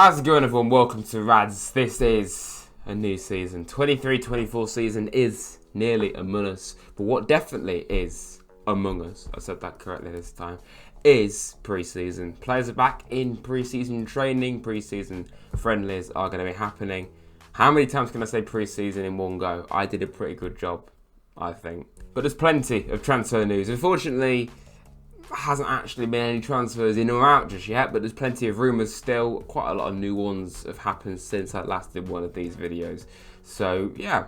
How's it going, everyone? Welcome to Rads. This is a new season. 23-24 season is nearly among us. But what definitely is among us, I said that correctly this time, is pre-season. Players are back in pre-season training. Pre-season friendlies are going to be happening. How many times can I say pre-season in one go? I did a pretty good job, I think. But there's plenty of transfer news. Unfortunately, hasn't actually been any transfers in or out just yet, but there's plenty of rumours still. Quite a lot of new ones have happened since I last did one of these videos. So yeah,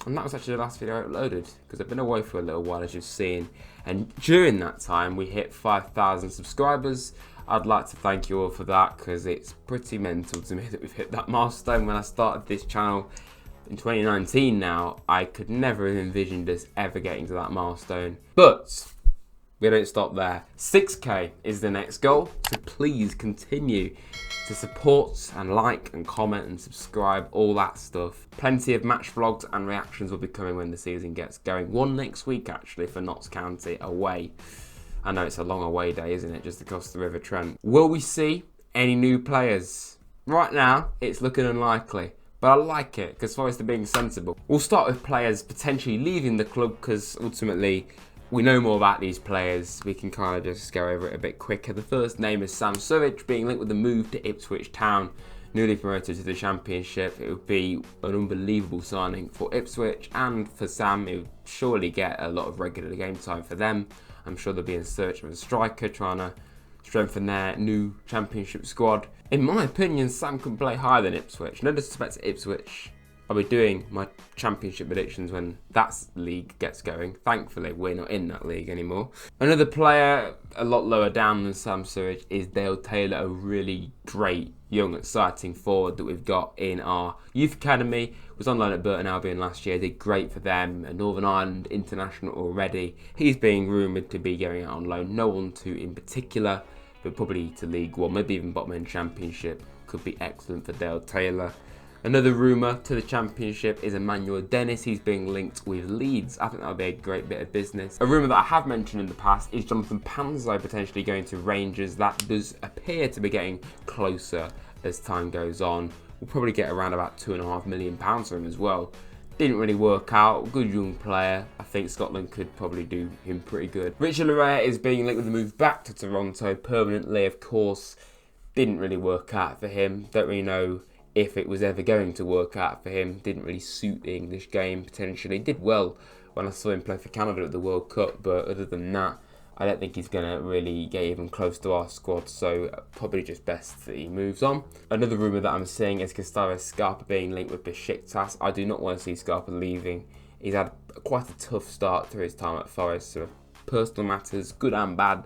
and that was actually the last video I uploaded because I've been away for a little while, as you've seen. And during that time, we hit 5,000 subscribers. I'd like to thank you all for that because it's pretty mental to me that we've hit that milestone. When I started this channel in 2019 now, I could never have envisioned us ever getting to that milestone. But we don't stop there. 6k is the next goal, so please continue to support and like and comment and subscribe, all that stuff. Plenty of match vlogs and reactions will be coming when the season gets going. One next week actually for Notts County away. I know it's a long away day, isn't it, just across the River Trent. Will we see any new players? Right now, it's looking unlikely. But I like it, because Forest are being sensible. We'll start with players potentially leaving the club, because ultimately we know more about these players. We can kind of just go over it a bit quicker. The first name is Sam Surridge, being linked with the move to Ipswich Town, newly promoted to the Championship. It would be an unbelievable signing for Ipswich, and for Sam, it would surely get a lot of regular game time for them. I'm sure they'll be in search of a striker, trying to strengthen their new Championship squad. In my opinion, Sam can play higher than Ipswich. No disrespect to Ipswich. I'll be doing my Championship predictions when that league gets going. Thankfully, we're not in that league anymore. Another player a lot lower down than Sam Surridge is Dale Taylor, a really great, young, exciting forward that we've got in our youth academy. Was on loan at Burton Albion last year, did great for them. A Northern Ireland international already. He's being rumoured to be going out on loan. No one to in particular, but probably to League One, maybe even bottom end Championship. Could be excellent for Dale Taylor. Another rumour to the Championship is Emmanuel Dennis. He's being linked with Leeds. I think that would be a great bit of business. A rumour that I have mentioned in the past is Jonathan Panzo potentially going to Rangers. That does appear to be getting closer as time goes on. We'll probably get around about £2.5 million for him as well. Didn't really work out. Good young player. I think Scotland could probably do him pretty good. Richard Larrea is being linked with the move back to Toronto permanently, of course. Didn't really work out for him. Don't really know if it was ever going to work out for him. Didn't really suit the English game potentially. Did well when I saw him play for Canada at the World Cup, but other than that, I don't think he's going to really get even close to our squad, so probably just best that he moves on. Another rumour that I'm seeing is Gustavo Scarpa being linked with Besiktas. I do not want to see Scarpa leaving. He's had quite a tough start to his time at Forest, so personal matters, good and bad,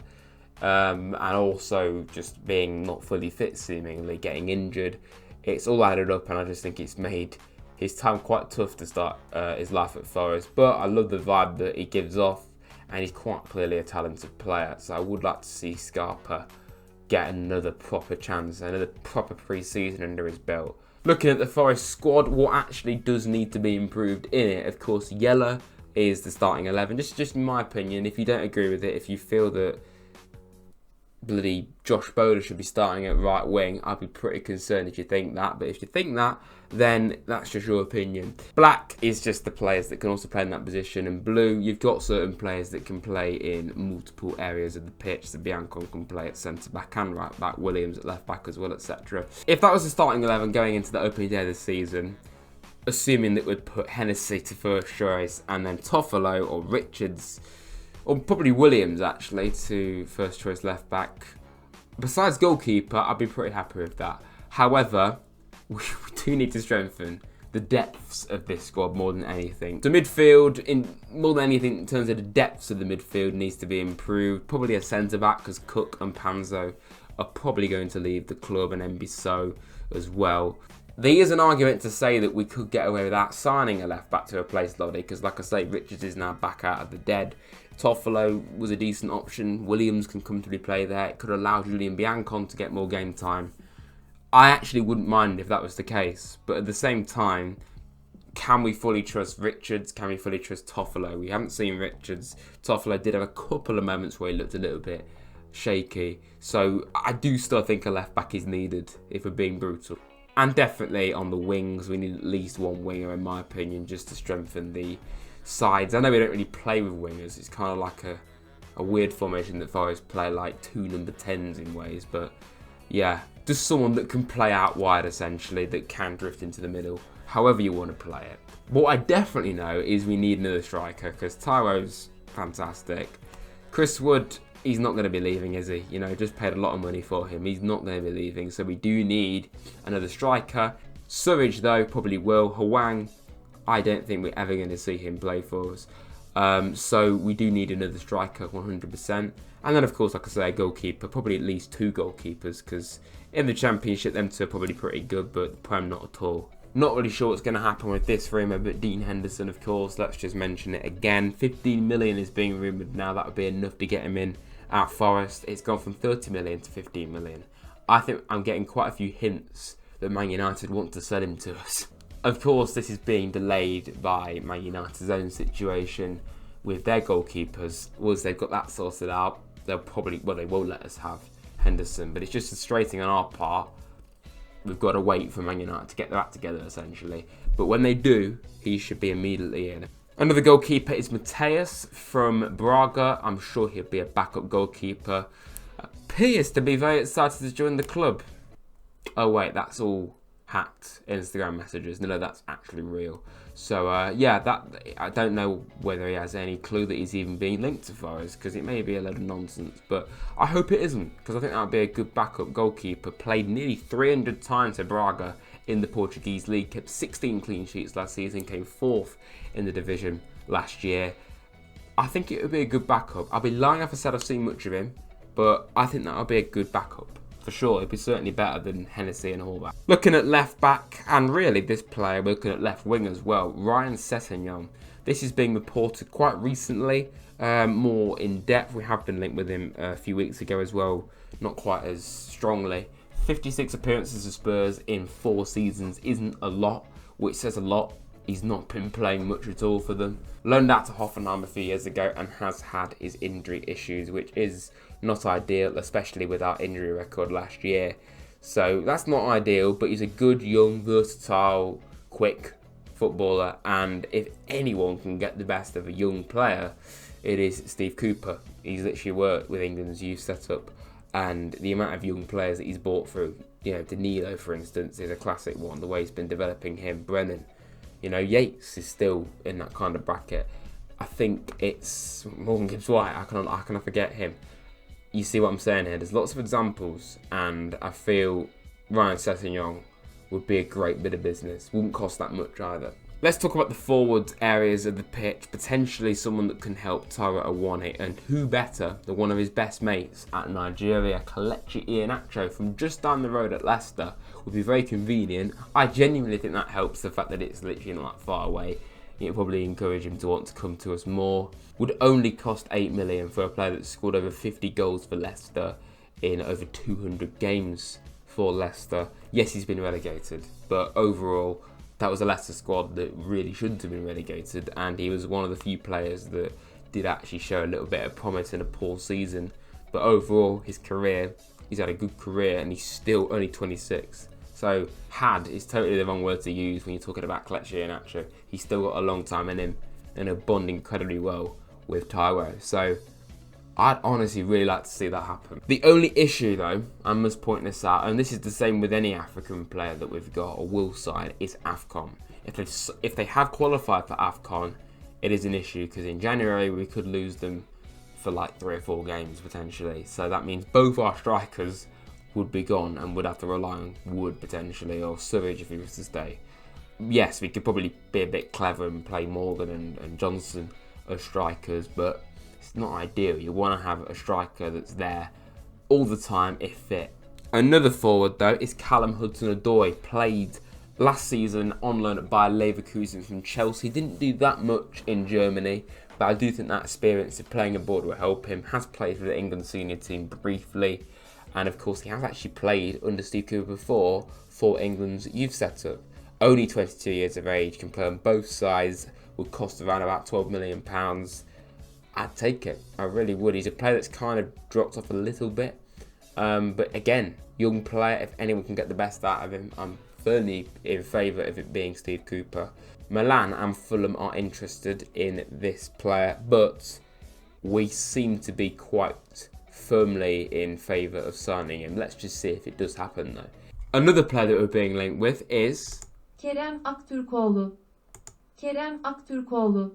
and also just being not fully fit seemingly, getting injured. It's all added up, and I just think it's made his time quite tough to start his life at Forest. But I love the vibe that he gives off, and he's quite clearly a talented player. So I would like to see Scarpa get another proper chance, another proper pre-season under his belt. Looking at the Forest squad, what actually does need to be improved in it? Of course, Yella is the starting 11. Just in my opinion, if you don't agree with it, if you feel that bloody Josh Bowler should be starting at right wing, I'd be pretty concerned if you think that. But if you think that, then that's just your opinion. Black is just the players that can also play in that position, and blue, you've got certain players that can play in multiple areas of the pitch. So Bianco can play at centre back and right back, Williams at left back as well, etc. If that was the starting 11 going into the opening day of the season, assuming that we'd put Hennessy to first choice and then Toffolo or Richards, or probably Williams actually, to first choice left back. Besides goalkeeper, I'd be pretty happy with that. However, we do need to strengthen the depths of this squad more than anything. So midfield, more than anything in terms of the depths of the midfield, needs to be improved. Probably a centre back, because Cook and Panzo are probably going to leave the club, and Mbiso as well. There is an argument to say that we could get away without signing a left back to replace Lodi, because like I say, Richards is now back out of the dead. Toffolo was a decent option. Williams can comfortably play there. It could allow Julian Biancon to get more game time. I actually wouldn't mind if that was the case, but at the same time, can we fully trust Richards? Can we fully trust Toffolo? We haven't seen Richards. Toffolo did have a couple of moments where he looked a little bit shaky. So I do still think a left back is needed, if we're being brutal. And definitely on the wings, we need at least one winger, in my opinion, just to strengthen the sides. I know we don't really play with wingers. It's kind of like a weird formation that Forest play, like 2 number 10s in ways. But yeah, just someone that can play out wide, essentially, that can drift into the middle, however you want to play it. What I definitely know is we need another striker, because Tyro's fantastic. Chris Wood, he's not going to be leaving, is he? You know, just paid a lot of money for him. He's not going to be leaving, so we do need another striker. Surridge, though, probably will. Hwang, I don't think we're ever going to see him play for us. So we do need another striker, 100%. And then, of course, like I say, a goalkeeper, probably at least 2 goalkeepers, because in the Championship, them 2 are probably pretty good, but the Prem not at all. Not really sure what's going to happen with this rumour, but Dean Henderson, of course, let's just mention it again. 15 million is being rumoured now. That would be enough to get him in at Forest. It's gone from 30 million to 15 million. I think I'm getting quite a few hints that Man United want to sell him to us. Of course, this is being delayed by Man United's own situation with their goalkeepers. Once they've got that sorted out, they'll probably, well, they won't let us have Henderson, but it's just frustrating on our part. We've got to wait for Man United to get their act together, essentially. But when they do, he should be immediately in. Another goalkeeper is Mateus from Braga. I'm sure he'll be a backup goalkeeper. Appears to be very excited to join the club. Oh wait, that's all hacked Instagram messages. No, that's actually real. So yeah, that I don't know whether he has any clue that he's even being linked to Forest, because it may be a load of nonsense. But I hope it isn't, because I think that would be a good backup goalkeeper. Played nearly 300 times for Braga in the Portuguese league. Kept 16 clean sheets last season. Came 4th in the division last year. I think it would be a good backup. I'll be lying if I said I've seen much of him, but I think that would be a good backup. For sure, it'd be certainly better than Hennessy and Hallback. Looking at left back, and really this player, we're looking at left wing as well, Ryan Sessegnon. This is being reported quite recently, more in depth. We have been linked with him a few weeks ago as well, not quite as strongly. 56 appearances for Spurs in 4 seasons isn't a lot, which says a lot. He's not been playing much at all for them. Loaned out to Hoffenheim a few years ago and has had his injury issues, which is not ideal, especially with our injury record last year. So that's not ideal, but he's a good, young, versatile, quick footballer. And if anyone can get the best of a young player, it is Steve Cooper. He's literally worked with England's youth setup, and the amount of young players that he's brought through, you know, Danilo, for instance, is a classic one. The way he's been developing him, Brennan. You know, Yates is still in that kind of bracket. I think it's Morgan Gibbs-White. I cannot forget him. You see what I'm saying here? There's lots of examples, and I feel Ryan Sessegnon would be a great bit of business. Wouldn't cost that much either. Let's talk about the forward areas of the pitch. Potentially someone that can help Taiwo Awoniyi, and who better than one of his best mates at Nigeria, Kelechi Iheanacho from just down the road at Leicester. Would be very convenient. I genuinely think that helps, the fact that it's literally not that far away. It would probably encourage him to want to come to us more. Would only cost 8 million for a player that scored over 50 goals for Leicester in over 200 games for Leicester. Yes, he's been relegated, but overall, that was a Leicester squad that really shouldn't have been relegated, and he was one of the few players that did actually show a little bit of promise in a poor season. But overall, his career, he's had a good career, and he's still only 26. So, had is totally the wrong word to use when you're talking about Kelechi Iheanacho. He's still got a long time in him, and he'll bond incredibly well with Taiwo. So, I'd honestly really like to see that happen. The only issue, though, I must point this out, and this is the same with any African player that we've got or will sign, is AFCON. If they have qualified for AFCON, it is an issue, because in January we could lose them for like 3 or 4 games potentially. So that means both our strikers would be gone and would have to rely on Wood potentially, or Surridge if he was to stay. Yes, we could probably be a bit clever and play Morgan and Johnson as strikers, but it's not ideal. You want to have a striker that's there all the time if fit. Another forward though is Callum Hudson-Odoi. Played last season on loan at Bayer Leverkusen from Chelsea. Didn't do that much in Germany, but I do think that experience of playing abroad will help him. Has played for the England senior team briefly, and of course he has actually played under Steve Cooper before for England's youth setup. Only 22 years of age, can play on both sides, would cost around about £12 million. I'd take it. I really would. He's a player that's kind of dropped off a little bit. But again, young player, if anyone can get the best out of him, I'm firmly in favour of it being Steve Cooper. Milan and Fulham are interested in this player, but we seem to be quite firmly in favour of signing him. Let's just see if it does happen though. Another player that we're being linked with is Kerem Aktürkoğlu. Kerem Aktürkoğlu.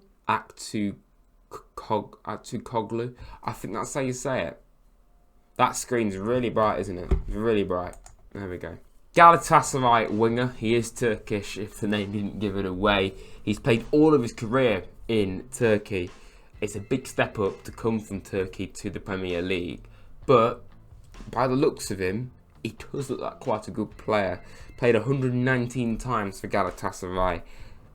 Aktürkoğlu. I think that's how you say it. That screen's really bright, isn't it? It's really bright. There we go. Galatasaray winger. He is Turkish, if the name didn't give it away. He's played all of his career in Turkey. It's a big step up to come from Turkey to the Premier League. But by the looks of him, he does look like quite a good player. Played 119 times for Galatasaray.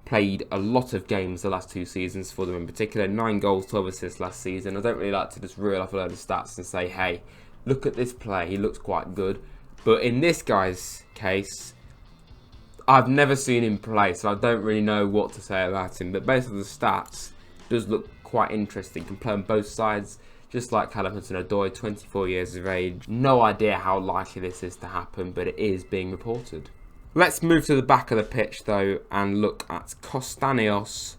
Played a lot of games the last 2 seasons for them in particular. 9 goals, 12 assists last season. I don't really like to just reel off a load of stats and say, hey, look at this player, he looks quite good. But in this guy's case, I've never seen him play, so I don't really know what to say about him. But based on the stats, does look quite interesting. Can play on both sides, just like Hudson-Odoi, 24 years of age. No idea how likely this is to happen, but it is being reported. Let's move to the back of the pitch though and look at Kostanios.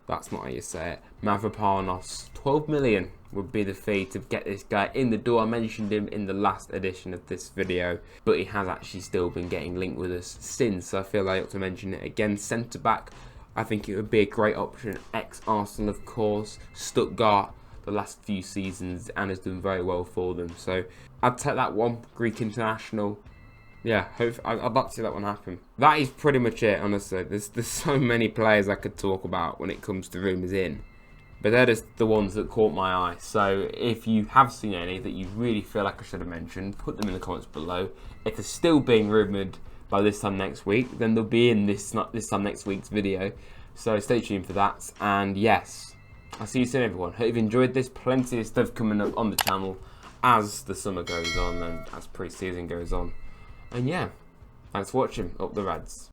That's not how you say it. Mavropanos. 12 million would be the fee to get this guy in the door. I mentioned him in the last edition of this video, but he has actually still been getting linked with us since. So I feel like I ought to mention it again. Centre back, I think it would be a great option. Ex-Arsenal, of course. Stuttgart the last few seasons and has done very well for them. So I'd take that one. Greek international. Yeah, I'd like to see that one happen. That is pretty much it, honestly. There's so many players I could talk about when it comes to Rumours In. But they're just the ones that caught my eye. So if you have seen any that you really feel like I should have mentioned, put them in the comments below. If they're still being rumoured by this time next week, then they'll be in this time next week's video. So stay tuned for that. And yes, I'll see you soon, everyone. Hope you've enjoyed this. Plenty of stuff coming up on the channel as the summer goes on and as pre-season goes on. And yeah, thanks for watching. Up the Rads.